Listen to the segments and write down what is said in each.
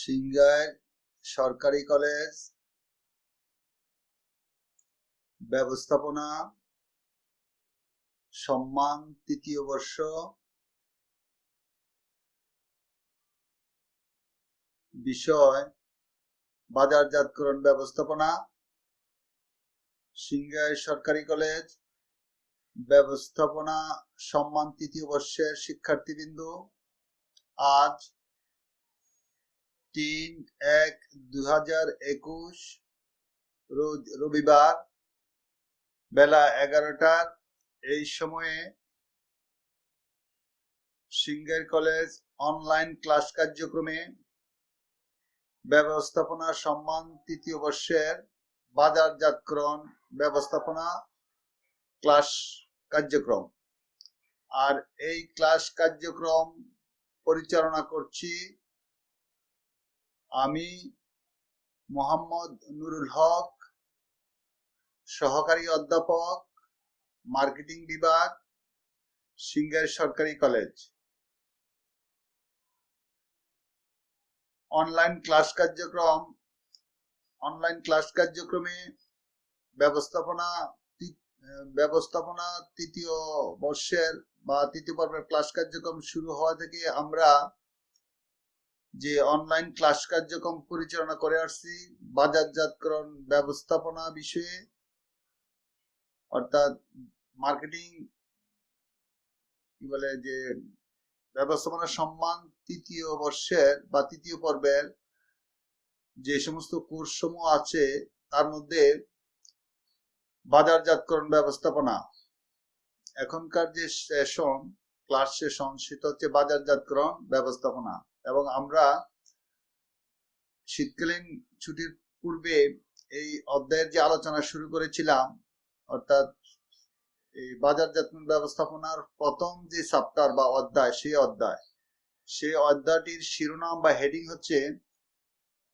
সিংগাইর সরকারি কলেজ ব্যবস্থাপনা সম্মান তৃতীয় বর্ষ বিষয় বাজারজাতকরণ ব্যবস্থাপনা। সিংগাইর সরকারি কলেজ ব্যবস্থাপনা সম্মান তৃতীয় বর্ষের শিক্ষার্থীবৃন্দ, আজ ৩/১/২০২১ রোজ রবিবার বেলা ১১টার এই সময়ে সিংগাইর কলেজ অনলাইন ক্লাস কার্যক্রমে ব্যবস্থাপনা সম্মান তৃতীয় বর্ষের বাজারজাতকরণ ব্যবস্থাপনা ক্লাস কার্যক্রম। আর এই ক্লাস কার্যক্রম পরিচালনা করছি আমি, মোহাম্মদ নুরুল হক, সহকারী অধ্যাপক, মার্কেটিং বিভাগ, সিংগাইর সরকারি কলেজ। অনলাইন ক্লাস কার্যক্রমে ব্যবস্থাপনা তৃতীয় বর্ষের বা তৃতীয় পর্বের ক্লাস কার্যক্রম শুরু হওয়া থেকে আমরা যে অনলাইন ক্লাস কার্যক্রম পরিচালনা করে আসছি বাজারজাতকরণ ব্যবস্থাপনা বিষয়ে, অর্থাৎ মার্কেটিং যে ব্যবস্থাপনা সম্মান তৃতীয় বর্ষের বা তৃতীয় পর্বের যে সমস্ত কোর্স সমূহ আছে তার মধ্যে বাজারজাতকরণ ব্যবস্থাপনা এখনকার যে ক্লাস সেশন সেটা হচ্ছে বাজারজাতকরণ ব্যবস্থাপনা। এবং আমরা শীতকালীন ছুটির পূর্বে এই অধ্যায়ের যে আলোচনা শুরু করেছিলাম, অর্থাৎ এই বাজারজাতকরণ ব্যবস্থাপনার প্রথম যে চ্যাপ্টার বা অধ্যায়, সেই অধ্যায়টির শিরোনাম বা হেডিং হচ্ছে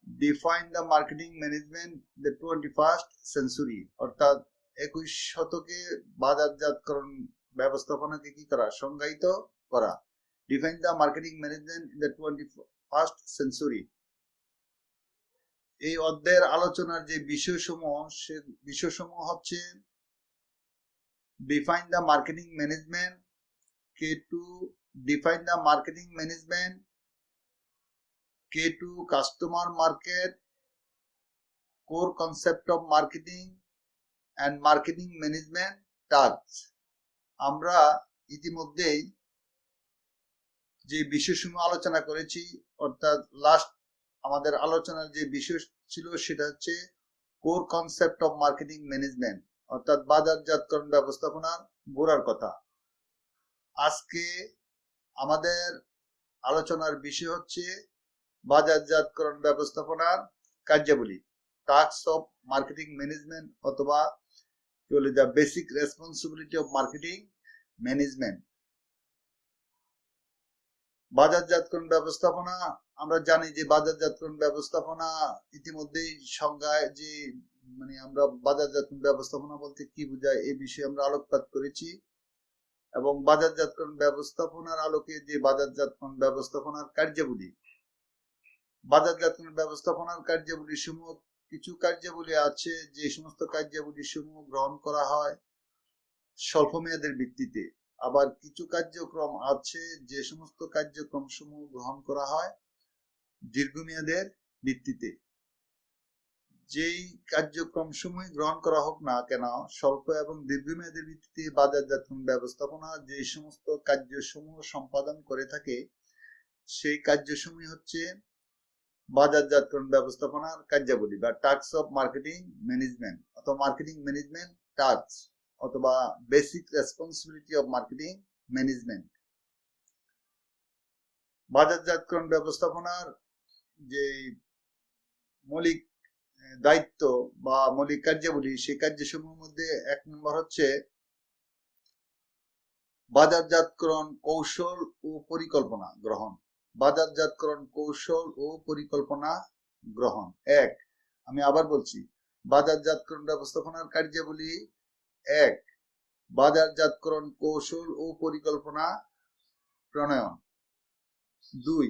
define the marketing management the 21st century, অর্থাৎ 21 শতকে বাজারজাতকরণ ব্যবস্থাপনাকে কি করা, সংজ্ঞায়িত করা। Define the marketing management in the 21st century. এই অধ্যায়ের আলোচনার যে বিষয়সমূহ, সে বিষয়সমূহ হচ্ছে define the marketing management, K2 define the marketing management, K2 customer market, core concept of marketing and marketing management tasks। আমরা ইতিমধ্যেই যে বিষয়সমূহ আলোচনা করেছি, অর্থাৎ লাস্ট আমাদের আলোচনার যে বিষয় ছিল সেটা হচ্ছে core concept of marketing management, অর্থাৎ বাজারজাতকরণ ব্যবস্থাপনার গোড়ার কথা। আজকে আমাদের আলোচনার বিষয় হচ্ছে বাজারজাতকরণ ব্যবস্থাপনার কার্যাবলী, টাস্কস অফ মার্কেটিং ম্যানেজমেন্ট, অথবা কি বলে the basic responsibility of marketing management. বাজারজাতকরণ ব্যবস্থাপনা, আমরা জানি যে বাজারজাতকরণ ব্যবস্থাপনা ইতিমধ্যেই সংজ্ঞায় যে আমরা বাজারজাতকরণ ব্যবস্থাপনা বলতে কি বোঝায় এই বিষয়ে আমরা আলোকপাত করেছি। এবং বাজারজাতকরণ ব্যবস্থাপনার আলোকে যে বাজারজাতকরণ ব্যবস্থাপনার কার্যাবলী, বাজারজাতকরণ ব্যবস্থাপনার কার্যাবলী সমূহ, কিছু কার্যাবলী আছে যে সমস্ত কার্যাবলী সমূহ গ্রহণ করা হয় স্বল্প মেয়াদের ভিত্তিতে, আবার কিছু কার্যক্রম আছে যে সমস্ত কার্যক্রম সমূহ গ্রহণ করা হয় দীর্ঘমেয়াদের ভিত্তিতে। যেই কার্যক্রম সমূহ গ্রহণ করা হোক না কেন, স্বল্প এবং দীর্ঘমেয়াদের ভিত্তিতে বাজারজাতকরণ ব্যবস্থাপনা যে সমস্ত কার্যসমূহ সম্পাদন করে থাকে সেই কার্যসমূহ হচ্ছে বাজারজাতকরণ ব্যবস্থাপনার কার্যাবলী বা টাস্কস অফ মার্কেটিং ম্যানেজমেন্ট, অথবা মার্কেটিং ম্যানেজমেন্ট টাস্ক, অথবা basic responsibility of marketing management. বাজারজাতকরণ ব্যবস্থাপনার যে মৌলিক দায়িত্ব বা মৌলিক কার্যাবলী, সেই কার্যসমূহের মধ্যে 1 নম্বর হচ্ছে বাজারজাতকরণ কৌশল ও পরিকল্পনা গ্রহণ। বাজারজাতকরণ কৌশল ও পরিকল্পনা গ্রহণ। আমি আবার বলছি, বাজারজাতকরণ ব্যবস্থাপনার কার্যাবলী 1, বাজারজাতকরণ কৌশল ও পরিকল্পনা প্রণয়ন। 2,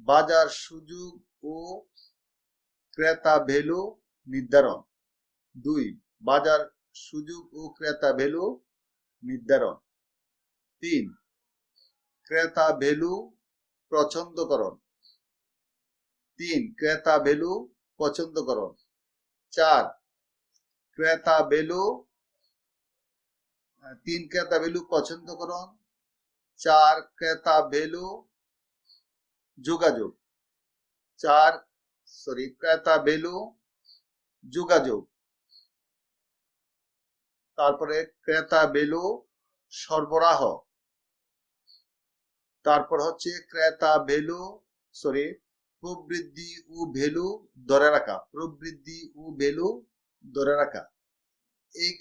বাজার সুযোগ ও ক্রেতা ভ্যালু নির্ধারণ। 2 বাজার সুযোগ ও ক্রেতা ভ্যালু নির্ধারণ। 3 ক্রেতা ভ্যালু পছন্দকরণ। 3 ক্রেতা ভ্যালু পছন্দকরণ। 4 ক্রেতা ভ্যালু 3 ক্রেতা ভ্যালু পছন্দকরণ। 4 ক্রেতা ভ্যালু যোগাযোগ। ক্রেতা ভ্যালু যোগাযোগ। তারপরে ক্রেতা ভ্যালু সরবরাহ। তারপর হচ্ছে ক্রেতা ভ্যালু প্রবৃদ্ধি ও ভ্যালু ধরে রাখা। প্রবৃদ্ধি ও ভ্যালু ধরে রাখা। এই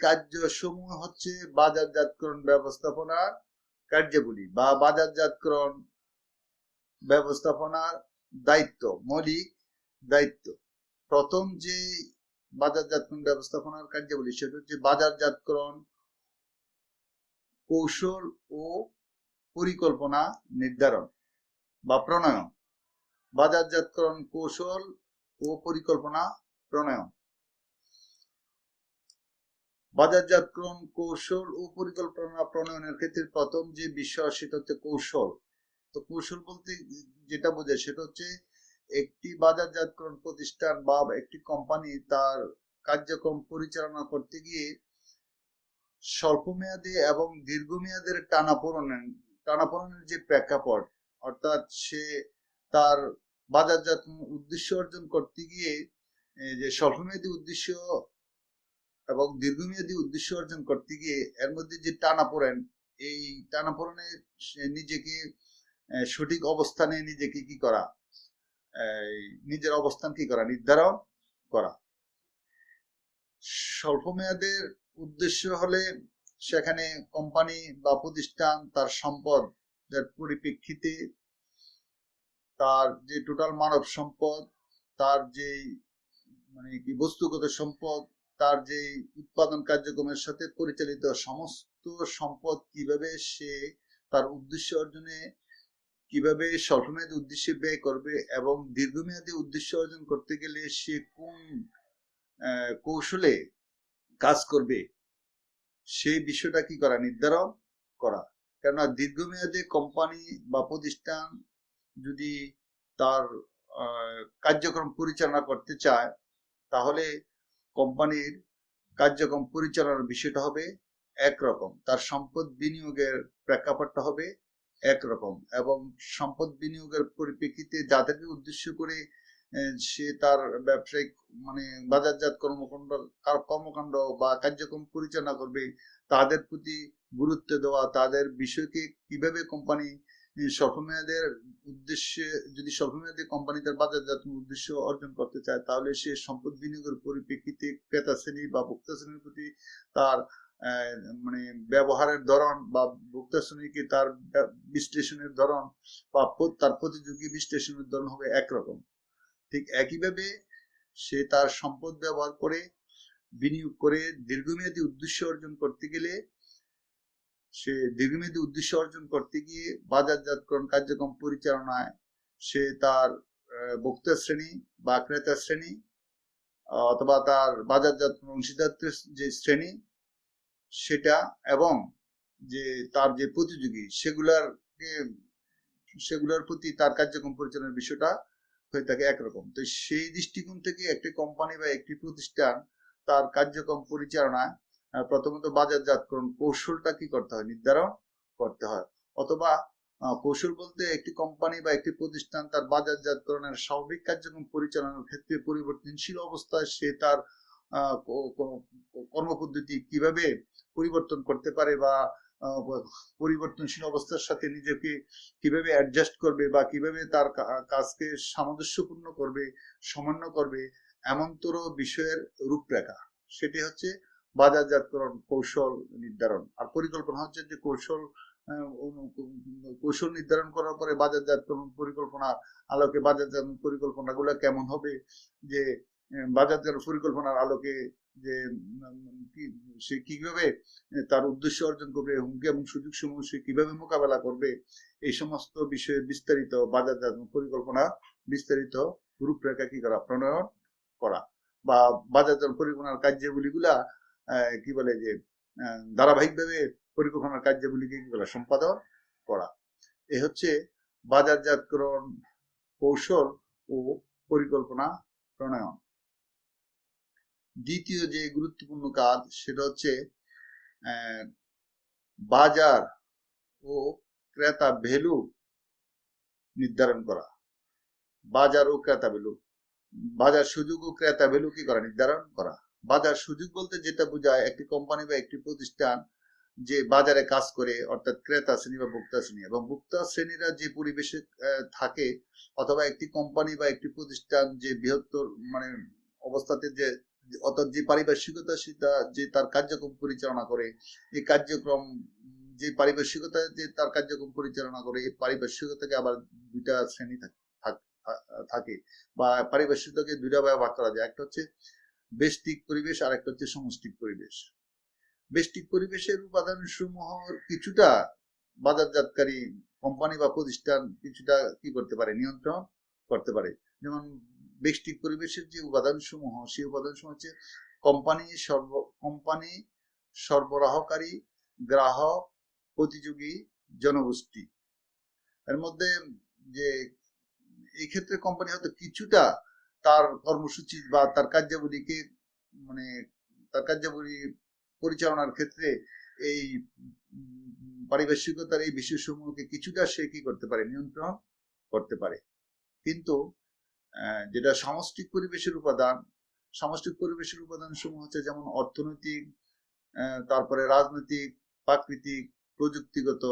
কার্যসমূহ হচ্ছে বাজারজাতকরণ ব্যবস্থাপনার কার্যাবলী বা বাজারজাতকরণ ব্যবস্থাপনার দায়িত্ব, মৌলিক দায়িত্ব। প্রথম যে বাজারজাতকরণ ব্যবস্থাপনার কার্যাবলী সেটা হচ্ছে বাজারজাতকরণ কৌশল ও পরিকল্পনা নির্ধারণ বা প্রণয়ন। বাজারজাতকরণ কৌশল ও পরিকল্পনা প্রণয়ন। বাজারজাতকরণ কৌশল ও পরিকল্পনা প্রণয়নের ক্ষেত্রে প্রথম যে বিষয় সেটা হচ্ছে কৌশল। তো কৌশল বলতে যেটা বোঝায় সেটা হচ্ছে একটি বাজারজাতকরণ প্রতিষ্ঠান বা একটি কোম্পানি তার কার্যক্রম পরিচালনা করতে গিয়ে স্বল্পমেয়াদী এবং দীর্ঘমেয়াদের টানাপোড়েনের যে প্রেক্ষাপট, অর্থাৎ সে তার বাজারজাত উদ্দেশ্য অর্জন করতে গিয়ে যে স্বল্পমেয়াদী উদ্দেশ্য এবং দীর্ঘমেয়াদী উদ্দেশ্য অর্জন করতে গিয়ে এর মধ্যে যে টানাপোড়েন, এই টানাপোড়েনে নিজেকে সঠিক অবস্থানে নিজেকে কি করা, নিজের অবস্থান কি করা, নির্ধারণ করা। স্বল্পমেয়াদের উদ্দেশ্য হলে সেখানে কোম্পানি বা প্রতিষ্ঠান তার সম্পদের পরিপ্রেক্ষিতে তার যে টোটাল মানব সম্পদ, তার যে কি বস্তুগত সম্পদ, তার যে উৎপাদন কার্যক্রমের সাথে পরিচালিত সমস্ত সম্পদ কিভাবে সে তার উদ্দেশ্য অর্জনে কিভাবে স্বল্পমেয়াদী উদ্দেশ্যে ব্যয় করবে এবং দীর্ঘমেয়াদী উদ্দেশ্য অর্জন করতে গেলে সে কোন কৌশলে কাজ করবে সেই বিষয়টা কি করা, নির্ধারণ করা। কেননা দীর্ঘমেয়াদী কোম্পানি বা প্রতিষ্ঠান যদি তার কার্যক্রম পরিচালনা করতে চায় তাহলে কোম্পানির কার্যক্রম পরিচালনার বিষয়টা হবে একরকম, তার সম্পদ বিনিয়োগের প্রেক্ষাপটটা হবে একরকম এবং সম্পদ বিনিয়োগের পরিপ্রেক্ষিতে যাদেরকে উদ্দেশ্য করে সে তার ব্যবসায়িক বাজারজাত কর্মকাণ্ড বা কার্যক্রম পরিচালনা করবে তাদের প্রতি গুরুত্ব দেওয়া, তাদের বিষয়কে কিভাবে কোম্পানি স্বল্পমেয়াদের উদ্দেশ্যে, যদি স্বল্পমেয়াদী কোম্পানি তার বাজারজাত উদ্দেশ্য অর্জন করতে চায় তাহলে সে সম্পদ বিনিয়োগের পরিপ্রেক্ষিতে ক্রেতা শ্রেণী বা ভোক্তা শ্রেণীর প্রতি তার ব্যবহারের ধরন বা ভোক্তা শ্রেণীকে তার বিশ্লেষণের ধরন বা তার প্রতিযোগী বিশ্লেষণের ধরন হবে একরকম। ঠিক একইভাবে সে তার সম্পদ ব্যবহার করে বিনিয়োগ করে দীর্ঘমেয়াদী উদ্দেশ্য অর্জন করতে গেলে সে দীর্ঘমেয়াদী উদ্দেশ্য অর্জন করতে গিয়ে বাজারজাতকরণ কার্যক্রম পরিচালনায় সে তার ভোক্তা শ্রেণী বা ক্রেতা শ্রেণী অথবা তার বাজারজাত অংশীদারত্বের যে শ্রেণী সেটা এবং যে তার যে প্রতিযোগী সেগুলার প্রতি তার কার্যক্রম পরিচালনার বিষয়টা হয়ে থাকে একরকম। তো সেই দৃষ্টিকোণ থেকে একটি কোম্পানি বা একটি প্রতিষ্ঠান তার কার্যক্রম পরিচালনায় প্রথমত বাজারজাতকরণ কৌশলটা কি করতে হয়, নির্ধারণ করতে হয়। অথবা কৌশল বলতে একটি কোম্পানি বা একটি প্রতিষ্ঠান তার বাজারজাতকরণের স্বাভাবিক কার্যক্রম পরিচালনার ক্ষেত্রে পরিবর্তনশীল অবস্থায় সে তার কর্মপদ্ধতি কিভাবে পরিবর্তন করতে পারে বা পরিবর্তনশীল অবস্থার সাথে নিজেকে কিভাবে অ্যাডজাস্ট করবে বা কিভাবে তার কাজকে সামঞ্জস্যপূর্ণ করবে, সমন্বয় করবে, এমনতর বিষয়ের রূপরেখা, সেটি হচ্ছে বাজারজাতকরণ কৌশল নির্ধারণ। আর পরিকল্পনা হচ্ছে যে কৌশল নির্ধারণ করার পরে বাজারজাতকরণ পরিকল্পনা আলোকে বাজারজাত পরিকল্পনাগুলো কেমন হবে, যে বাজারজাত পরিকল্পনার আলোকে যে সে কিভাবে তার উদ্দেশ্য অর্জন করবে, হুমকি এবং সুযোগ সমূহ সে কিভাবে মোকাবেলা করবে, এই সমস্ত বিষয়ে বিস্তারিত বাজারজাত পরিকল্পনা বিস্তারিত রূপরেখা কি করা, প্রণয়ন করা, বা বাজারজাত পরিকল্পনার কার্যাবলীগুলা কি বলে যে ধারাবাহিকভাবে পরিকল্পনার কার্যাবলীকে কি করা, সম্পাদন করা। এ হচ্ছে বাজারজাতকরণ কৌশল ও পরিকল্পনা প্রণয়ন। দ্বিতীয় যে গুরুত্বপূর্ণ কাজ সেটা হচ্ছে বাজার ও ক্রেতা ভ্যালু নির্ধারণ করা। বাজার ও ক্রেতা ভ্যালু, বাজার সুযোগ ও ক্রেতা ভ্যালু কি করা, নির্ধারণ করা। বাজার সুযোগ বলতে যেটা বোঝায় একটি কোম্পানি বা একটি প্রতিষ্ঠান যে বাজারে কাজ করে, অর্থাৎ ক্রেতা শ্রেণী বা ভোক্তা শ্রেণী, এবং ভোক্তা শ্রেণীরা যে পরিবেশে থাকে, অথবা একটি কোম্পানি বা একটি প্রতিষ্ঠান যে বৃহত্তর মানে অবস্থাতে যে, অর্থাৎ যে পারিপার্শ্বিকতা সেটা যে তার কার্যক্রম পরিচালনা করে, এই কার্যক্রম যে পারিপার্শ্বিকতা যে তার কার্যক্রম পরিচালনা করে, এই পারিপার্শ্বিকতাকে আবার দুইটা শ্রেণী থাকে, বা পারিপার্শ্বিকতাকে দুইটা ভাগে ভাগ করা যায়। একটা হচ্ছে ব্যষ্টিক পরিবেশ, আর একটা হচ্ছে সমষ্টিক পরিবেশ। ব্যষ্টিক পরিবেশের উপাদান সমূহ কিছুটা বাজারজাতকারী কোম্পানি বা প্রতিষ্ঠান কিছুটা কি করতে পারে, নিয়ন্ত্রণ করতে পারে। যেমন ব্যষ্টিক পরিবেশের যে উপাদান সমূহ, সেই উপাদান সমূহ হচ্ছে কোম্পানি, সরবরাহকারী, গ্রাহক, প্রতিযোগী, জনগোষ্ঠী। এর মধ্যে যে এই ক্ষেত্রে কোম্পানি হয়তো কিছুটা তার কর্মসূচি বা তার কার্যাবলীকে মানে তার কার্যাবলী পরিচালনার ক্ষেত্রে এই পারিপার্শ্বিকতার এই বিষয়সমূহকে কিছুটা সে কি করতে পারে, নিয়ন্ত্রণ করতে পারে। কিন্তু যেটা সামষ্টিক পরিবেশের উপাদান, সামষ্টিক পরিবেশের উপাদান সমূহ হচ্ছে যেমন অর্থনৈতিক, তারপরে রাজনৈতিক, প্রাকৃতিক, প্রযুক্তিগত,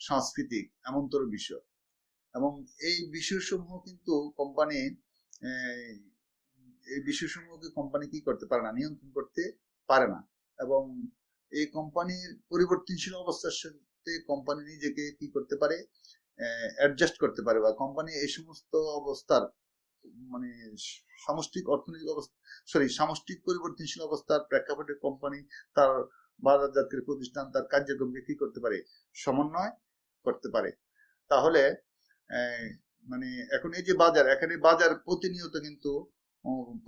সাংস্কৃতিক, এমনতর বিষয়। এবং এই বিষয়সমূহ কিন্তু কোম্পানি এই বিষয়সমূহকে কোম্পানি কি করতে পারে না, নিয়ন্ত্রণ করতে পারে না। এবং এই কোম্পানির পরিবর্তনশীল অবস্থার সাথে কোম্পানি নিজেকে কি করতে পারে, অ্যাডজাস্ট করতে পারে, বা কোম্পানি এই সমস্ত অবস্থার মানে সামষ্টিক অর্থনৈতিক অবস্থা সামষ্টিক পরিবর্তনশীল অবস্থার প্রেক্ষাপটে কোম্পানি তার বাজারজাতকারী প্রতিষ্ঠান তার কার্যক্রমকে কি করতে পারে, সমন্বয় করতে পারে। তাহলে মানে এখন এই যে বাজার, এখানে বাজার প্রতিনিয়ত কিন্তু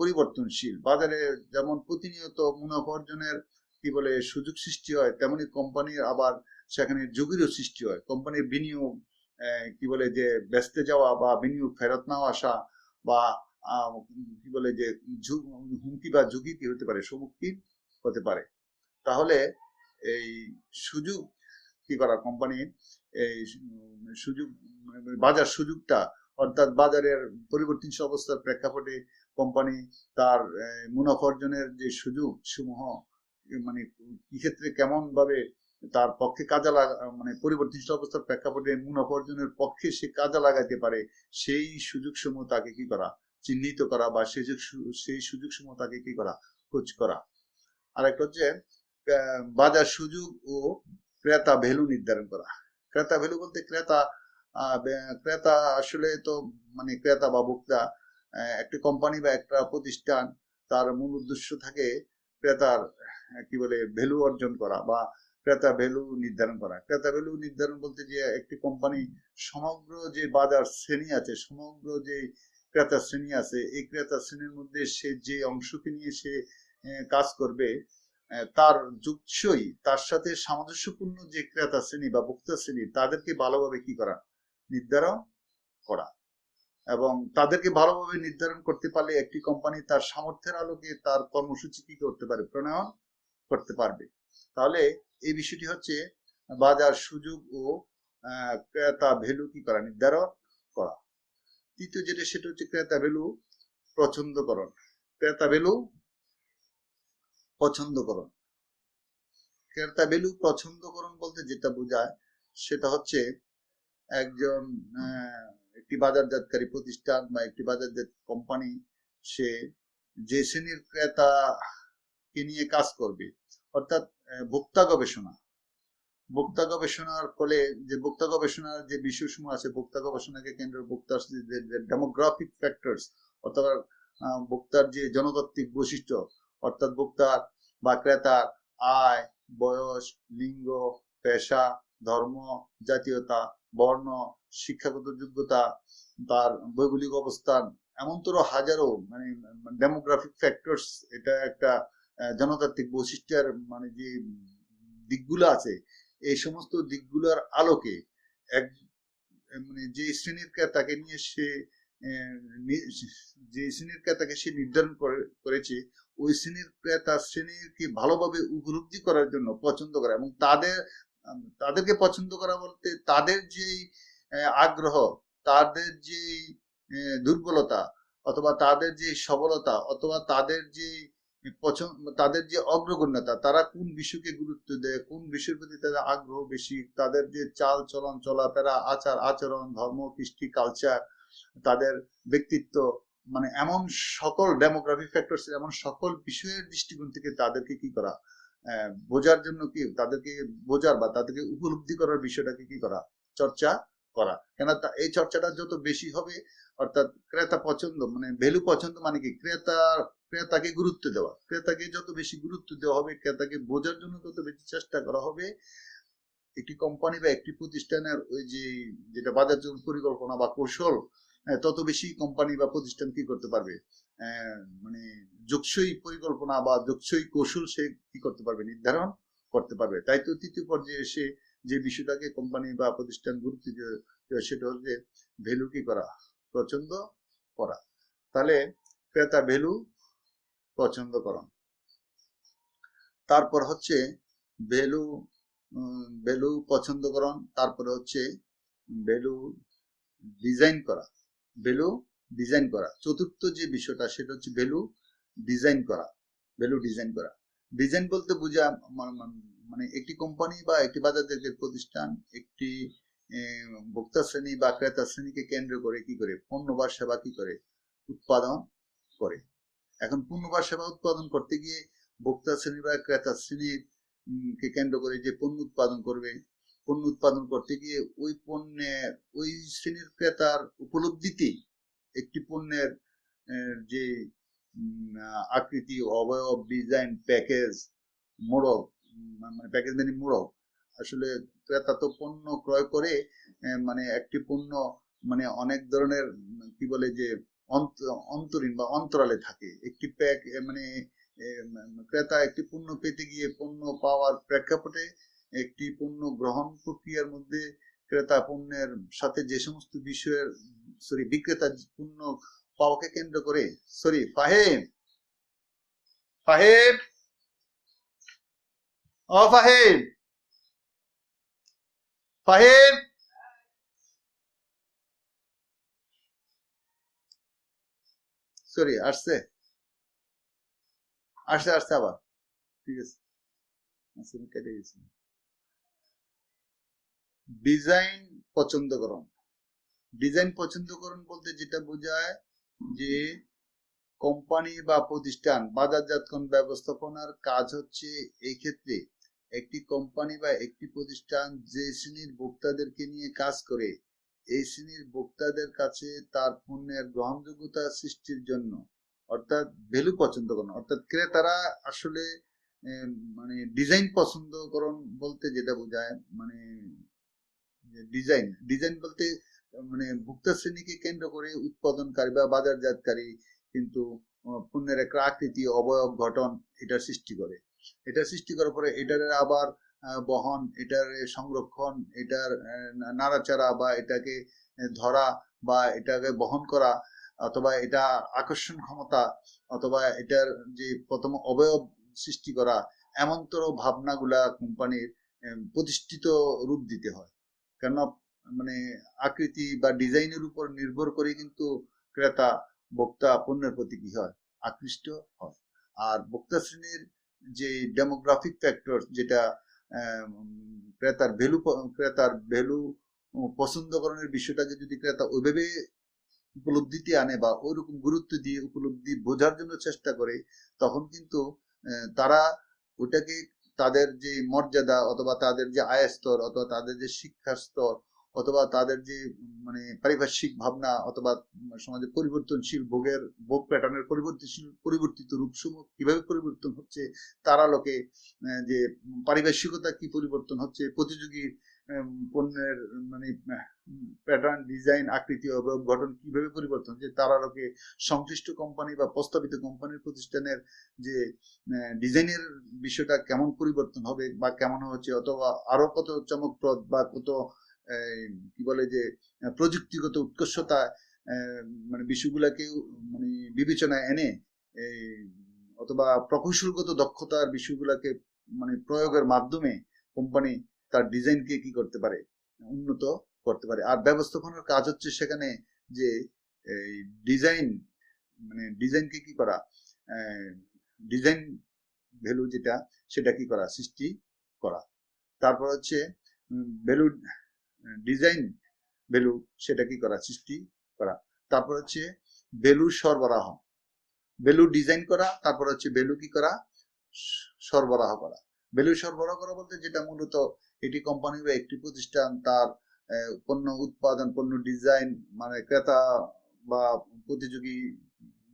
পরিবর্তনশীল। বাজারে যেমন প্রতিনিয়ত মুনাফা অর্জনের কি বলে সুযোগ সৃষ্টি হয়, তেমনি কোম্পানির আবার সেখানে ঝুঁকিরও সৃষ্টি হয়। কোম্পানির বিনিয়োগ কি বলে যে বেচতে যাওয়া বা বিনিয়োগ ফেরত না আসা, বা কি বলে যে হুমকি বা ঝুঁকি কি হতে পারে, সম্মুখীন হতে পারে। তাহলে এই সুযোগ কি করা, কোম্পানির এই সুযোগ বাজার সুযোগটা, অর্থাৎ বাজারের পরিবর্তনশীল অবস্থার প্রেক্ষাপটে কোম্পানি তার মুনাফা অর্জনের যে সুযোগ সমূহ মানে কি ক্ষেত্রে কেমন ভাবে তার পক্ষে কাজে মানে পরিবর্তনশীল অবস্থার প্রেক্ষাপটে মুনাফা অর্জনের পক্ষে সে কাজে লাগাতে পারে, সেই সুযোগ সমূহ তাকে কি করা, চিহ্নিত করা, বা সেই সুযোগ সমূহ তাকে কি করা, খোঁজ করা। আর একটা হচ্ছে বাজার সুযোগ ও ক্রেতা ভ্যালু নির্ধারণ করা। ক্রেতা ভ্যালু বলতে ক্রেতা আসলে তো মানে ক্রেতা বা ভোক্তা, একটা কোম্পানি বা একটা প্রতিষ্ঠান তার মূল উদ্দেশ্য থাকে ক্রেতার কি বলে ভ্যালু অর্জন করা, বা ক্রেতা ভ্যালু নির্ধারণ করা। ক্রেতা ভ্যালু নির্ধারণ বলতে যে একটি কোম্পানি সমগ্র যে বাজার শ্রেণী আছে, সমগ্র যে ক্রেতা শ্রেণী আছে, এই ক্রেতা শ্রেণীর মধ্যে সে যে অংশকে নিয়ে সে কাজ করবে, তার যুগসই তার সাথে সামঞ্জস্যপূর্ণ যে ক্রেতা শ্রেণী বা ভোক্তা শ্রেণী, তাদেরকে ভালোভাবে কি করা, নির্ধারণ করা। এবং তাদেরকে ভালোভাবে নির্ধারণ করতে পারলে একটি কোম্পানি তার সামর্থ্যের আলোকে তার কর্মসূচি কি করতে পারে, প্রণয়ন করতে পারবে। তাহলে এই বিষয়টি হচ্ছে বাজার সুযোগ ও ক্রেতা ভ্যালু কি করা, নির্ধারণ করা। তৃতীয় যেটা সেটা হচ্ছে ক্রেতা ভ্যালু পছন্দকরণ। ক্রেতা ভ্যালু পছন্দকরণ। ক্রেতা ভ্যালু পছন্দকরণ বলতে যেটা বোঝায় সেটা হচ্ছে একজন একটি বাজারজাতকারী প্রতিষ্ঠান বা একটি বাজারজাত কোম্পানি সে যে শ্রেণীর ক্রেতাকে নিয়ে কাজ করবে, অর্থাৎ ভোক্তা গবেষণা। ভোক্তা গবেষণার ফলে যে ভোক্তা গবেষণার যে বিষয়সমূহ আছে, ভোক্তা গবেষণাকে কেন্দ্র ভোক্তার ডেমোগ্রাফিক ফ্যাক্টরস, অথবা ভোক্তার যে জনতাত্ত্বিক বৈশিষ্ট্য, অর্থাৎ ভোক্তার বা ক্রেতার আয়, বয়স, লিঙ্গ, পেশা, ধর্ম, জাতীয়তা, বর্ণ, শিক্ষাগত যোগ্যতা, তার ভৌগোলিক অবস্থান, এমনতর হাজারো মানে ডেমোগ্রাফিক ফ্যাক্টরস, এটা একটা জনতাত্ত্বিক বৈশিষ্ট্যের মানে যে দিকগুলো আছে, এই সমস্ত দিকগুলোর আলোকে এক মানে যে শ্রেণীর ক্রেতাকে নিয়ে সে যে শ্রেণীর ক্রেতাকে সে নির্ধারণ করেছে, ওই শ্রেণীর ক্রেতা শ্রেণীকে ভালোভাবে উপলব্ধি করার জন্য পছন্দ করা, এবং তাদেরকে পছন্দ করা বলতে তাদের যে আগ্রহ, তাদের যে দুর্বলতা, অথবা তাদের যে সবলতা, অথবা তাদের যে অগ্রগণ্যতা, তারা কোন বিষয়কে গুরুত্ব দেয়, কোন বিষয়ের প্রতি তাদের আগ্রহ বেশি, তাদের যে চাল চলন, চলাফেরা, আচার আচরণ, ধর্ম, কৃষ্টি, কালচার, তাদের ব্যক্তিত্ব, মানে এমন সকল ডেমোগ্রাফিক ফ্যাক্টরস, এমন সকল বিষয়ের দৃষ্টিকোণ থেকে তাদেরকে কি করা, বোঝার জন্য কি, তাদেরকে বোঝার বা তাদেরকে উপলব্ধি করার বিষয়টাকে কি করা, চর্চা করা। কেন এই চর্চাটা যত বেশি হবে, অর্থাৎ ক্রেতা পছন্দ মানে ভ্যালু পছন্দ মানে কি, ক্রেতাকে গুরুত্ব দেওয়া, ক্রেতাকে যত বেশি গুরুত্ব দেওয়া হবে, ক্রেতাকে বোঝার জন্য তত বেশি চেষ্টা করা হবে, একটি কোম্পানি বা একটি প্রতিষ্ঠানের ওই যে যেটা বাজার পরিকল্পনা বা কৌশল, তত বেশি কোম্পানি বা প্রতিষ্ঠান কি করতে পারবে, মানে যোগসই পরিকল্পনা বা যোগসই কৌশল সে কি করতে পারবে, নির্ধারণ করতে পারবে। তাই তো তৃতীয় পর্যায়ে এসে যে বিষয়টাকে কোম্পানি বা প্রতিষ্ঠান গুরুত্ব দেয়, সেটা হচ্ছে ভ্যালু কি করা, পছন্দ করা। তাহলে ক্রেতা ভ্যালু পছন্দ করুন। তারপর হচ্ছে ভ্যালু ভ্যালু পছন্দ করুন, তারপরে হচ্ছে ভ্যালু ডিজাইন করা, ভ্যালু ডিজাইন করা। চতুর্থ যে বিষয়টা সেটা হচ্ছে ভ্যালু ডিজাইন করা, ভ্যালু ডিজাইন করা। ডিজাইন বলতে বোঝা মানে একটি কোম্পানি বা একটি বাজারজাতের প্রতিষ্ঠান একটি ভোক্তা শ্রেণী বা ক্রেতা শ্রেণীকে কেন্দ্র করে কি করে পণ্য বা সেবা কি করে উৎপাদন করে। এখন পণ্য বা সেবা উৎপাদন করতে গিয়ে ভোক্তা শ্রেণী বা ক্রেতা শ্রেণীর কে কেন্দ্র করে যে পণ্য উৎপাদন করবে, পণ্য উৎপাদন করতে গিয়ে ওই পণ্যের ওই শ্রেণীর ক্রেতার উপলব্ধিতে একটি পণ্যের যে আকৃতি, অবয়ব, ডিজাইন, প্যাকেজ, মোড়ক, মানে প্যাকেজ মানে মোড়ক, আসলে ক্রেতা তো পণ্য ক্রয় করে, মানে একটি পণ্য মানে অনেক ধরনের কি বলে যে অন্তরীণ বা অন্তরালে থাকে। একটি মানে ক্রেতা একটি পণ্য পেতে গিয়ে পণ্য পাওয়ার প্রেক্ষাপটে একটি পণ্য গ্রহণ প্রক্রিয়ার মধ্যে ক্রেতা পণ্যের সাথে যে সমস্ত বিষয়ের বিক্রেতা পণ্য পাওয়াকে কেন্দ্র করে, ফাহিম ফাহিম ও ফাহিম ফাহিম আসছে আসছে আসছে আবার, ঠিক আছে, কেটে গেছে। ডিজাইন পছন্দ করুন। ডিজাইন পছন্দ করুন বলতে যেটা বোঝায় যে কোম্পানি বা প্রতিষ্ঠান বাজারজাতকরণ ব্যবস্থাপনার কাজ হচ্ছে এই ক্ষেত্রে একটি কোম্পানি বা একটি প্রতিষ্ঠান যে শ্রেণীর ভোক্তাদেরকে নিয়ে কাজ করে, এই শ্রেণীর ভোক্তাদের কাছে তার পণ্যের গ্রহণযোগ্যতা সৃষ্টির জন্য, অর্থাৎ ভ্যালু পছন্দ করুন। অর্থাৎ ক্রেতারা আসলে মানে ডিজাইন পছন্দ করুন বলতে যেটা বোঝায়, মানে ডিজাইন ডিজাইন বলতে মানে ভোক্তা শ্রেণীকে কেন্দ্র করে উৎপাদনকারী বা বাজারজাতকারী কিন্তু পণ্যের একটা আকৃতি, অবয়ব, গঠন এটা সৃষ্টি করে। এটা সৃষ্টি করার পরে এটার আবার বহন, এটার সংরক্ষণ, এটার নাড়াচাড়া বা এটাকে ধরা বা এটাকে বহন করা, অথবা এটা আকর্ষণ ক্ষমতা, অথবা এটার যে প্রথম অবয়ব সৃষ্টি করা, এমনতর ভাবনাগুলা কোম্পানির প্রতিষ্ঠিত রূপ দিতে হয়। কেন মানে আকৃতি বা ডিজাইনের উপর নির্ভর করে কিন্তু ক্রেতা ভোক্তা পণ্যের প্রতি কি হয়, আকৃষ্ট হয়। আর ভোক্তা শ্রেণীর যে ডেমোগ্রাফিক ফ্যাক্টর, যেটা ক্রেতার ভ্যালু পছন্দকরণের বিষয়টাকে যদি ক্রেতা ওইভাবে উপলব্ধিতে আনে বা ওইরকম গুরুত্ব দিয়ে উপলব্ধি বোঝার জন্য চেষ্টা করে, তখন কিন্তু তারা ওটাকে তাদের যে মর্যাদা, অথবা তাদের যে আয় স্তর, অথবা তাদের যে শিক্ষার স্তর, অথবা তাদের যে মানে পারিপার্শ্বিক ভাবনা অথবা সমাজে পরিবর্তনশীল ভোগ প্যাটার্নের পরিবর্তিত রূপসমূহ কিভাবে পরিবর্তন হচ্ছে, তার আলোকে যে পারিপার্শ্বিকতা কি পরিবর্তন হচ্ছে, প্রতিযোগী পণ্যের মানে প্যাটার্ন, ডিজাইন, আকৃতি, অবয়ব, গঠন কিভাবে পরিবর্তন হচ্ছে, তার আলোকে সংশ্লিষ্ট কোম্পানি বা প্রস্তাবিত কোম্পানির প্রতিষ্ঠানের যে ডিজাইনের বিষয়টা কেমন পরিবর্তন হবে বা কেমন হচ্ছে, অথবা আরো কত চমকপ্রদ বা কত কি বলে যে প্রযুক্তিগত উৎকর্ষতা মানে বিষয়গুলাকে মানে বিবেচনায় এনে অথবা প্রকৌশলগত দক্ষতার বিষয়গুলাকে মানে প্রয়োগের মাধ্যমে কোম্পানি তার ডিজাইনকে কি করতে পারে, উন্নত করতে পারে। আর ব্যবস্থাপনার কাজ হচ্ছে সেখানে যে ডিজাইন মানে ডিজাইনকে কি করা, ডিজাইন ভ্যালু যেটা সেটা কি করা, সৃষ্টি করা। তারপর হচ্ছে ভ্যালু, ডিজাইন ভ্যালু সেটা কি করা, সৃষ্টি করা। তারপর হচ্ছে ভ্যালু সরবরাহ, ভ্যালু ডিজাইন করা, তারপর হচ্ছে ভ্যালু কি করা, সরবরাহ করা। ভ্যালু সরবরাহ করা বলতে যেটা মূলত এটি কোম্পানি বা একটি প্রতিষ্ঠান তার পণ্য উৎপাদন, পণ্য ডিজাইন মানে ক্রেতা বা প্রতিযোগী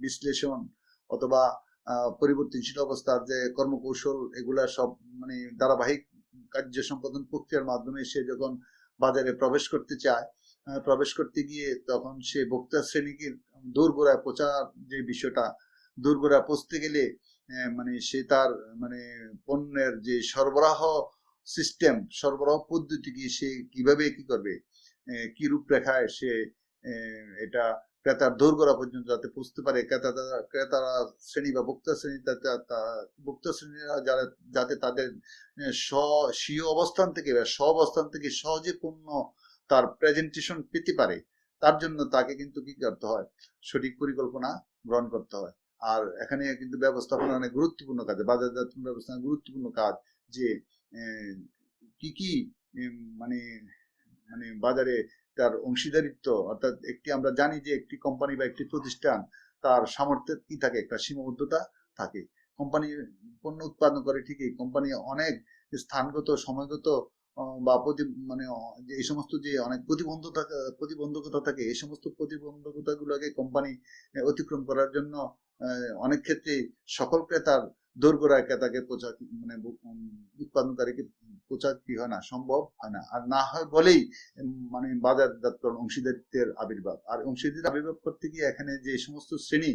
বিশ্লেষণ অথবা পরিবর্তনশীল অবস্থার যে কর্মকৌশল, এগুলা সব মানে ধারাবাহিক কার্য সম্পাদন প্রক্রিয়ার মাধ্যমে সে যখন বাজারে প্রবেশ করতে চায়, প্রবেশ করতে গিয়ে তখন সে ভোক্তা শ্রেণীকে দোরগোড়ায় পৌঁছার যে বিষয়টা, দোরগোড়ায় পৌঁছতে গেলে মানে সে তার মানে পণ্যের যে সরবরাহ সিস্টেম, সরবরাহ পদ্ধতি কি, সে কিভাবে কি করবে, কি রূপরেখায় সে এটা ক্রেতার দোরগোড়া পর্যন্ত যাতে পৌঁছতে পারে, ক্রেতারা শ্রেণী বা ভোক্তা শ্রেণী, ভোক্তা শ্রেণীরা যারা যাতে তাদের স্বীয় অবস্থান থেকে বা স্ব অবস্থান থেকে সহজে পণ্য তার প্রেজেন্টেশন পেতে পারে, তার জন্য তাকে কিন্তু কি করতে হয়, সঠিক পরিকল্পনা গ্রহণ করতে হয়। আর এখানে কিন্তু ব্যবস্থাপনা অনেক গুরুত্বপূর্ণ কাজ, বাজারজাতকরণ ব্যবস্থাপনা গুরুত্বপূর্ণ কাজ, যে কি কি মানে মানে বাজারে তার অংশীদারিত্ব, অর্থাৎ একটি আমরা জানি যে একটি কোম্পানি বা একটি প্রতিষ্ঠান তার সামর্থ্যের কি থাকে, একটা সীমাবদ্ধতা থাকে। কোম্পানি পণ্য উৎপাদন করে ঠিকই, কোম্পানি অনেক স্থানগত, সময়গত বা মানে যে এই সমস্ত যে অনেক প্রতিবন্ধকতা থাকে, এই সমস্ত প্রতিবন্ধকতা গুলোকে কোম্পানি অতিক্রম করার জন্য অনেক ক্ষেত্রে সকল ক্রেতার দোরগোড়ায় ক্রেতাকে পৌঁছা মানে উৎপাদনকারীকে পৌঁছা কি হয় না, সম্ভব হয় না। আর না হয় বলেই মানে বাজারজাতকরণ অংশীদারিত্বের আবির্ভাব। আর অংশীদারিত্বের আবির্ভাব করতে গিয়ে এখানে যে সমস্ত শ্রেণী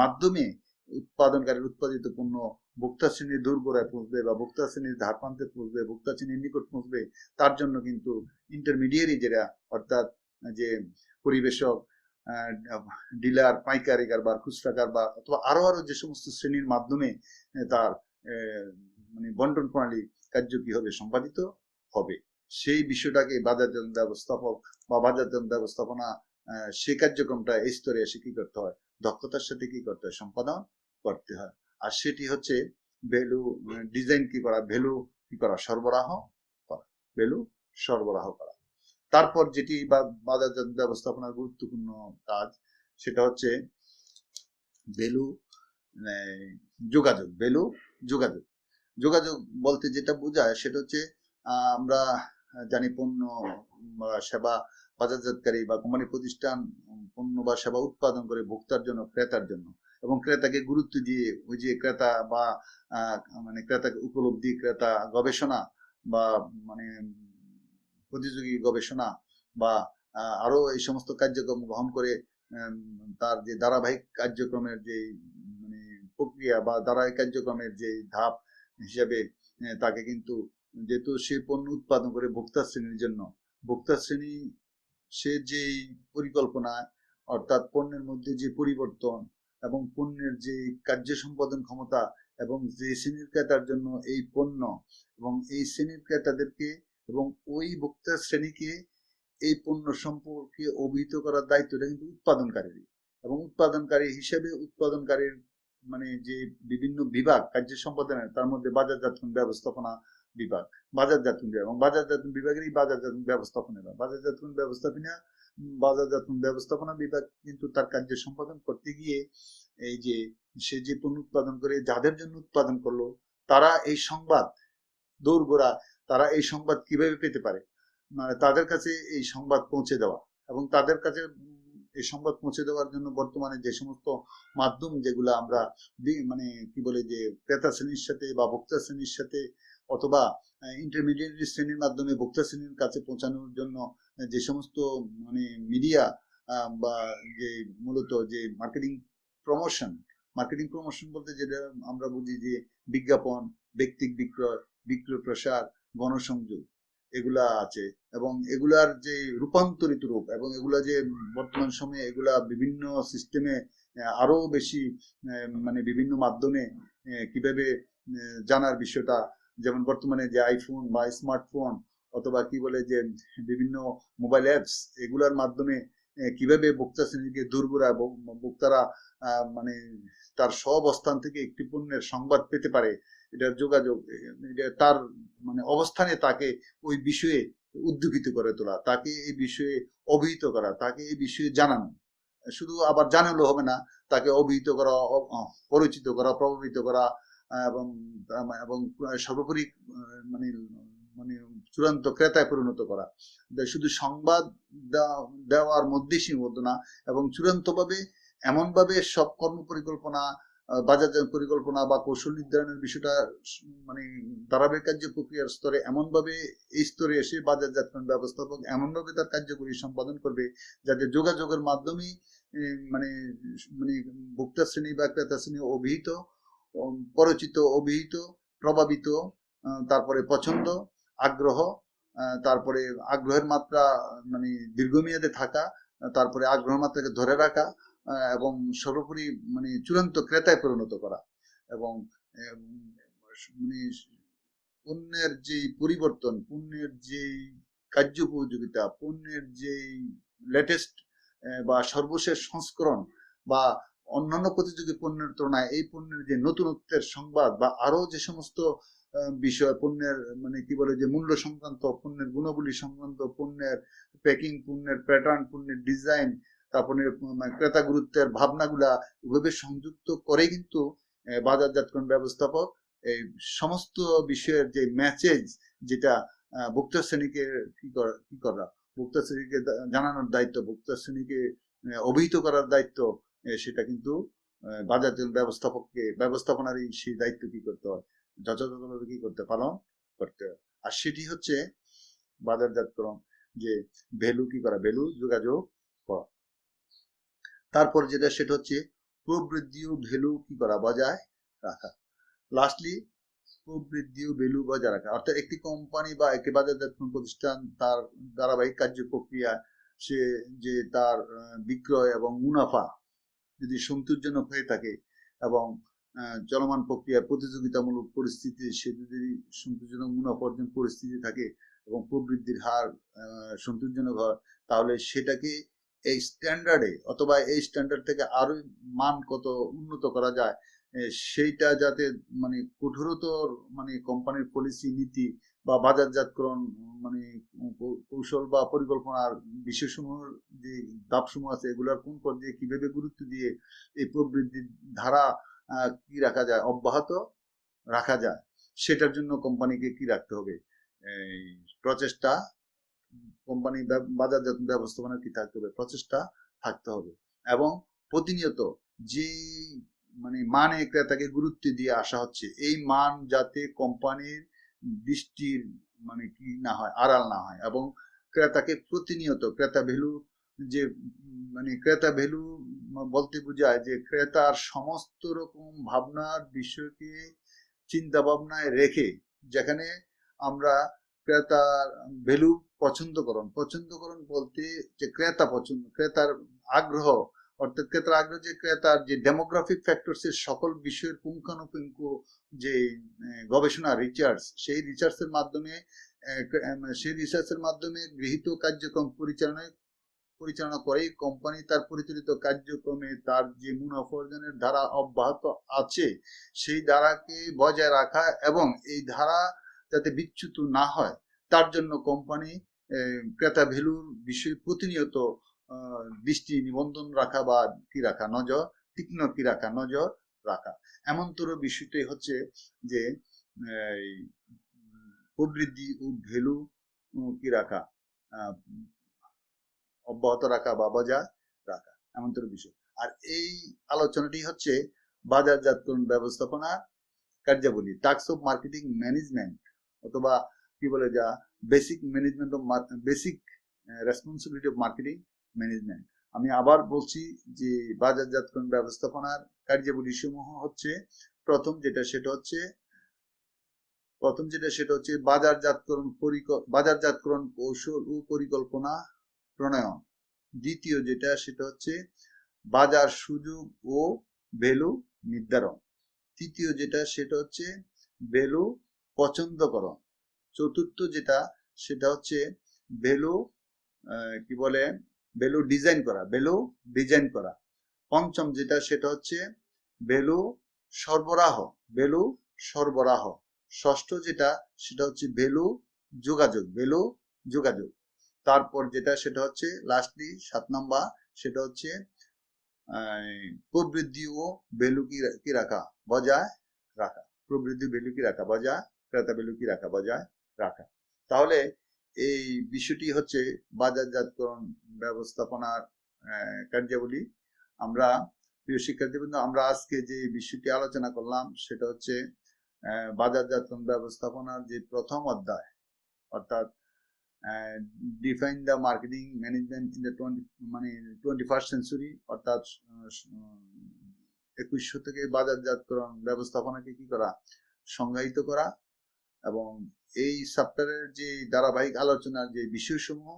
মাধ্যমে উৎপাদনকারীর উৎপাদিত পণ্য ভোক্তা শ্রেণীর দোরগোড়ায় পৌঁছবে বা ভোক্তা শ্রেণীর ধার প্রান্তে পৌঁছবে, ভোক্তা শ্রেণীর নিকট পৌঁছবে, তার জন্য কিন্তু ইন্টারমিডিয়ারি যেটা, অর্থাৎ যে পরিবেশক, ডিলার, পাইকারি কারবার, খুচরা কারবার অথবা আরো যে সমস্ত শ্রেণীর মাধ্যমে তার মানে বন্টন প্রণালী কার্য কি হবে, সম্পাদিত হবে, সেই বিষয়টাকে বাজারজাত ব্যবস্থাপক বা বাজারজাত ব্যবস্থাপনা সেই কার্যক্রমটা এই স্তরে এসে কি করতে হয়, দক্ষতার সাথে কি করতে হয়, সম্পাদন করতে হয়। আর সেটি হচ্ছে ভ্যালু ডিজাইন কি করা, ভ্যালু কি করা, সরবরাহ করা, ভ্যালু সরবরাহ করা। তারপর যেটি বাজারজাত ব্যবস্থাপনার গুরুত্বপূর্ণ কাজ, সেটা হচ্ছে ভ্যালু যোগাযোগ। ভ্যালু যোগাযোগ, যোগাযোগ বলতে যেটা বোঝায় সেটা হচ্ছে আমরা জানি পণ্য বা সেবা বাজারজাতকারী বা কোম্পানি প্রতিষ্ঠান পণ্য বা সেবা উৎপাদন করে ভোক্তার জন্য, ক্রেতার জন্য, এবং ক্রেতাকে গুরুত্ব দিয়ে ওই যে ক্রেতা বা মানে ক্রেতাকে উপলব্ধি, ক্রেতা গবেষণা বা মানে প্রতিযোগী গবেষণা বা আরো এই সমস্ত কার্যক্রম গ্রহণ করে তার যে ধারাবাহিক কার্যক্রমের যে মানে প্রক্রিয়া বা ধারাবাহিক কার্যক্রমের যে ধাপ হিসাবে তাকে কিন্তু, যেহেতু সে পণ্য উৎপাদন করে ভোক্তা শ্রেণীর জন্য, ভোক্তা শ্রেণী সে যে পরিকল্পনা, অর্থাৎ পণ্যের মধ্যে যে পরিবর্তন এবং পণ্যের যে কার্য সম্পাদন ক্ষমতা এবং যে শ্রেণীর ক্রেতার জন্য এই পণ্য এবং এই শ্রেণীর ক্রেতাদেরকে এবং ওই ভোক্তা শ্রেণীকে এই পণ্য সম্পর্কে অবহিত করার দায়িত্বটা কিন্তু উৎপাদনকারীর, এবং উৎপাদনকারী হিসেবে উৎপাদনকারীর মানে যে বিভিন্ন বিভাগ কার্য সম্পাদনের, তার মধ্যে বাজারজাতকরণ ব্যবস্থাপনা বিভাগ, বাজারজাতকরণ বিভাগ, এবং বাজারজাতকরণ বিভাগেরই বাজারজাতকরণ ব্যবস্থাপনা, বাজারজাতকরণ ব্যবস্থাপনা বিভাগ কিন্তু তার কার্য সম্পাদন করতে গিয়ে এই যে সে যে পণ্য উৎপাদন করে যাদের জন্য উৎপাদন করলো, তারা এই সংবাদ দোরগোড়া, তারা এই সংবাদ কিভাবে পেতে পারে, মানে তাদের কাছে এই সংবাদ পৌঁছে দেওয়া, এবং তাদের কাছে এই সংবাদ পৌঁছে দেওয়ার জন্য বর্তমানে যে সমস্ত মাধ্যম যেগুলো আমরা মানে কি বলে যে ক্রেতা শ্রেণীর সাথে বা ভোক্তা শ্রেণীর সাথে অথবা ইন্টারমিডিয়েট শ্রেণীর মাধ্যমে ভোক্তা শ্রেণীর কাছে পৌঁছানোর জন্য যে সমস্ত মানে মিডিয়া বা যে মূলত যে মার্কেটিং প্রমোশন বলতে যেটা আমরা বুঝি যে বিজ্ঞাপন, ব্যক্তিক বিক্রয়, বিক্রয় প্রসার, গণসংযোগ, এগুলা আছে। এবং এগুলার যে রূপান্তরিত রূপ, এবং এগুলা যে বর্তমান সময়ে এগুলা বিভিন্ন সিস্টেমে আরো বেশি মানে বিভিন্ন মাধ্যমে কিভাবে জানার বিষয়টা, যেমন বর্তমানে যে আইফোন বা স্মার্টফোন অথবা কি বলে যে বিভিন্ন মোবাইল অ্যাপস, এগুলার মাধ্যমে কিভাবে ভোক্তা শ্রেণীকে দুর্বরা ভোক্তারা মানে তার অবস্থান থেকে একটি পণ্যের সংবাদ পেতে পারে, এটার যোগাযোগ, এটা তার মানে অবস্থানে তাকে ওই বিষয়ে উদ্যোগিত করে তোলা, তাকে এই বিষয়ে অবহিত করা, তাকে এই বিষয়ে জানানো। শুধু আবার জানালো হবে না, তাকে অবহিত করা, পরিচিত করা, প্রভাবিত করা, এবং এবং সর্বোপরি মানে মানে চূড়ান্ত ক্রেতায় পরিণত করা। শুধু সংবাদ দেওয়ার মধ্যে সীমাবদ্ধ না, এবং চূড়ান্তভাবে এমনভাবে সব কর্ম পরিকল্পনা, বাজারজাত পরিকল্পনা বা কৌশল নির্ধারণের বিষয়টা মানে ধারাবাহিক কার্য প্রক্রিয়ার স্তরে এমনভাবে এই স্তরে এসে বাজারজাতকরণ ব্যবস্থাপক এমনভাবে তার কার্যকরী সম্পাদন করবে যাতে যোগাযোগের মাধ্যমে মানে মানে ভোক্তা শ্রেণী বা ক্রেতা শ্রেণী অভিহিত, পরিচিত, অভিহিত, প্রভাবিত, তারপরে পছন্দ, আগ্রহ, তারপরে আগ্রহের মাত্রা মানে দীর্ঘমেয়াদে থাকা, তারপরে আগ্রহের মাত্রাকে ধরে রাখা, এবং সর্বোপরি মানে চূড়ান্ত ক্রেতায় পরিণত করা। এবং মানে পণ্যের যে পরিবর্তন, পণ্যের যে কার্যোপযোগিতা, পণ্যের যে লেটেস্ট বা সর্বশেষ সংস্করণ বা অন্যান্য প্রতিযোগী পণ্যের তুলনায় এই পণ্যের যে নতুনত্বের সংবাদ বা আরো যে সমস্ত বিষয়, পণ্যের মানে কি বলে যে মূল্য সংক্রান্ত, পণ্যের গুণাবলী সংক্রান্ত, পণ্যের প্যাকিং, পণ্যের প্যাটার্ন, পণ্যের ডিজাইন, তারপরে ক্রেতা গুরুত্বের ভাবনাগুলা ওইভাবে সংযুক্ত করে কিন্তু বাজারজাতকরণ ব্যবস্থাপক এই সমস্ত বিষয়ের যে ম্যাসেজ, যেটা ভোক্তা শ্রেণীকে কি করা, ভোক্তা শ্রেণীকে জানানোর দায়িত্ব, ভোক্তা শ্রেণীকে অভিহিত করার দায়িত্ব, সেটা কিন্তু বাজারজাত ব্যবস্থাপককে, ব্যবস্থাপনার সেই দায়িত্ব কি করতে হয়, যথাযথভাবে কি করতে পালন করতে হয়। আর সেটি হচ্ছে বাজারজাতকরণ, যে ভ্যালু কি করা, ভ্যালু যোগাযোগ করা। তারপর যেটা সেটা হচ্ছে প্রবৃদ্ধি ও ভ্যালু কি করা, বজায় রাখা। লাস্টলি প্রবৃদ্ধি ও ভ্যালু বজায় রাখা, অর্থাৎ একটি কোম্পানি বা একটি বাজারজাতকরণ প্রতিষ্ঠান তার ধারাবাহিক কার্য প্রক্রিয়া, সে যে তার বিক্রয় এবং মুনাফা যদি সন্তোষজনক হয়ে থাকে এবং চলমান প্রক্রিয়া প্রতিযোগিতামূলক পরিস্থিতি সে যদি সন্তোষজনক মুনাফা অর্জন পরিস্থিতি থাকে এবং প্রবৃদ্ধির হার সন্তোষজনক হয়, তাহলে সেটাকে এই স্ট্যান্ডার্ডে অথবা এই স্ট্যান্ডার্ড থেকে আরো মান কত উন্নত করা যায়, সেইটা যাতে মানে কঠোরতর মানে কোম্পানির পলিসি, নীতি বা বাজারজাতকরণ মানে কৌশল বা পরিকল্পনার বিষয়সমূহ যে ধাপসমূহ আছে, এগুলোর কোন পর্যায়ে কিভাবে গুরুত্ব দিয়ে এই প্রবৃদ্ধির ধারা কি রাখা যায়, অব্যাহত রাখা যায়, সেটার জন্য কোম্পানিকে কি রাখতে হবে, এই প্রচেষ্টা, কোম্পানি বাজারজাত ব্যবস্থাপনার কি থাকতে হবে, প্রচেষ্টা থাকতে হবে। এবং প্রতিনিয়ত যে মানে মানে ক্রেতাকে গুরুত্ব দিয়ে আসা হচ্ছে, এই মান যাতে কোম্পানির দৃষ্টির মানে কি না হয়, আড়াল না হয়, এবং ক্রেতাকে প্রতিনিয়ত ক্রেতা ভ্যালু, যে মানে ক্রেতা ভ্যালু বলতে বোঝায় যে ক্রেতার সমস্ত রকম ভাবনার বিষয়কে চিন্তা ভাবনায় রেখে, যেখানে আমরা ক্রেতার ভ্যালু পছন্দকরণ বলতে যে ক্রেতা পছন্দ, ক্রেতার আগ্রহ, অর্থাৎ ক্রেতার আগ্রহ, যে ক্রেতার যে ডেমোগ্রাফিক ফ্যাক্টরস এর সকল বিষয়ের পুঙ্খানুপুঙ্খ যে গবেষণা রিসার্চ, সেই রিসার্চের মাধ্যমে গৃহীত কার্যক্রম পরিচালনা করে কোম্পানি তার পরিচালিত কার্যক্রমে তার যে মুনাফা অর্জনের ধারা অব্যাহত আছে, সেই ধারাকে বজায় রাখা এবং এই ধারা যাতে বিচ্যুত না হয়, তার জন্য কোম্পানি ক্রেতা ভ্যালুর বিষয়ে প্রতিনিয়ত দৃষ্টি নিবন্ধন রাখা বা কি রাখা, নজর তীক্ষ্ণ কি রাখা, নজর রাখা। এমনতর বিষয়টাই হচ্ছে যে প্রবৃদ্ধি ও ভ্যালু কি রাখা, আহ, অব্যাহত রাখা বা বজায় রাখা এমনতর বিষয়। আর এই আলোচনাটি হচ্ছে বাজারজাতকরণ ব্যবস্থাপনা কার্যাবলী, টাস্ক অফ মার্কেটিং ম্যানেজমেন্ট, অথবা কি বলে যা basic management of basic responsibility of marketing management. আমি আবার বলছি যে বাজারজাতকরণ ব্যবস্থাপনার কার্যাবলী সমূহ হচ্ছে প্রথম যেটা সেটা হচ্ছে বাজারজাতকরণ কৌশল ও পরিকল্পনা প্রণয়ন। দ্বিতীয় যেটা সেটা হচ্ছে বাজার সুযোগ ও ভ্যালু নির্ধারণ। তৃতীয় যেটা সেটা হচ্ছে ভ্যালু পছন্দকরণ। চতুর্থ যেটা সেটা হচ্ছে ভ্যালু কি বলে ভ্যালু ডিজাইন করা। পঞ্চম যেটা সেটা হচ্ছে ভ্যালু সরবরাহ। ষষ্ঠ যেটা সেটা হচ্ছে ভ্যালু যোগাযোগ। তারপর যেটা সেটা হচ্ছে লাস্টলি 7 নাম্বার, সেটা হচ্ছে প্রবৃদ্ধি ও ভ্যালু কি রাখা বজায় রাখা। প্রবৃদ্ধি ভ্যালু কি রাখা বজায়, ক্রেতা ভ্যালু কি রাখা বজায় রাখা। তাহলে এই বিষয়টি হচ্ছে বাজারজাতকরণ ব্যবস্থাপনার কার্যাবলী। আমরা প্রিয় শিক্ষার্থীবৃন্দ, আমরা আজকে যে বিষয়টি আলোচনা করলাম সেটা হচ্ছে বাজারজাতকরণ ব্যবস্থাপনার যে প্রথম অধ্যায়, অর্থাৎ define the marketing management in the 21st century, অর্থাৎ 21 শতকে বাজারজাতকরণ ব্যবস্থাপনাকে কি করা, সংজ্ঞায়িত করা। এবং এই চ্যাপ্টারের যে ধারাবাহিক আলোচনার যে বিষয়সমূহ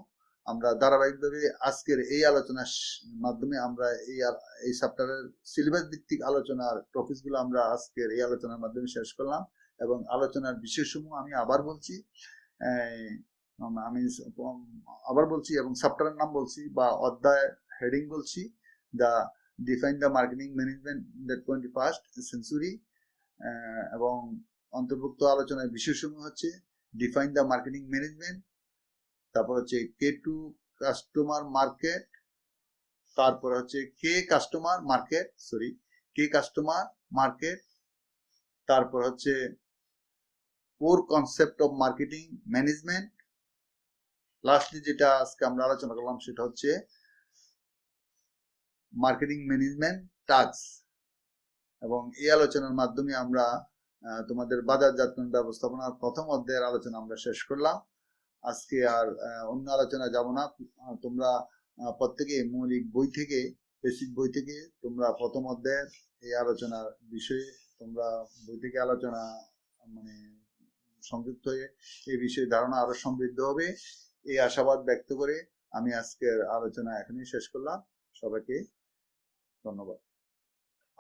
আমরা ধারাবাহিকভাবে আজকের এই আলোচনার মাধ্যমে আমরা এই চ্যাপ্টারের সিলেবাস ভিত্তিক আলোচনার টপিকগুলো আমরা আজকের এই আলোচনার মাধ্যমে শেষ করলাম। এবং আলোচনার বিষয়সমূহ আমি আবার বলছি এবং চ্যাপ্টারের নাম বলছি বা অধ্যায় হেডিং বলছি, the define the marketing management in the 21st century. এবং অন্তর্ভুক্ত আলোচনার বিষয়সমূহ হচ্ছে ডিফাইন দ্য মার্কেটিং ম্যানেজমেন্ট, তারপর হচ্ছে কে টু কাস্টমার মার্কেট, তারপর হচ্ছে কে কাস্টমার মার্কেট, তারপর হচ্ছে core concept of marketing management. Lastly যেটা আজকে আমরা আলোচনা করলাম সেটা হচ্ছে মার্কেটিং ম্যানেজমেন্ট টাস্ক। এবং এই আলোচনার মাধ্যমে আমরা তোমাদের বাজারজাতকরণ ব্যবস্থাপনার প্রথম অধ্যায়ের আলোচনা আমরা শেষ করলাম। আজকে আর অন্য আলোচনা যাব না। তোমরা প্রত্যেকে মৌলিক বই থেকে, বেসিক বই থেকে তোমরা প্রথম অধ্যায়ের এই আলোচনার বিষয়ে তোমরা বই থেকে আলোচনা সংযুক্ত হয়ে এই বিষয়ে ধারণা আরো সমৃদ্ধ হবে, এই আশাবাদ ব্যক্ত করে আমি আজকের আলোচনা এখানেই শেষ করলাম। সবাইকে ধন্যবাদ।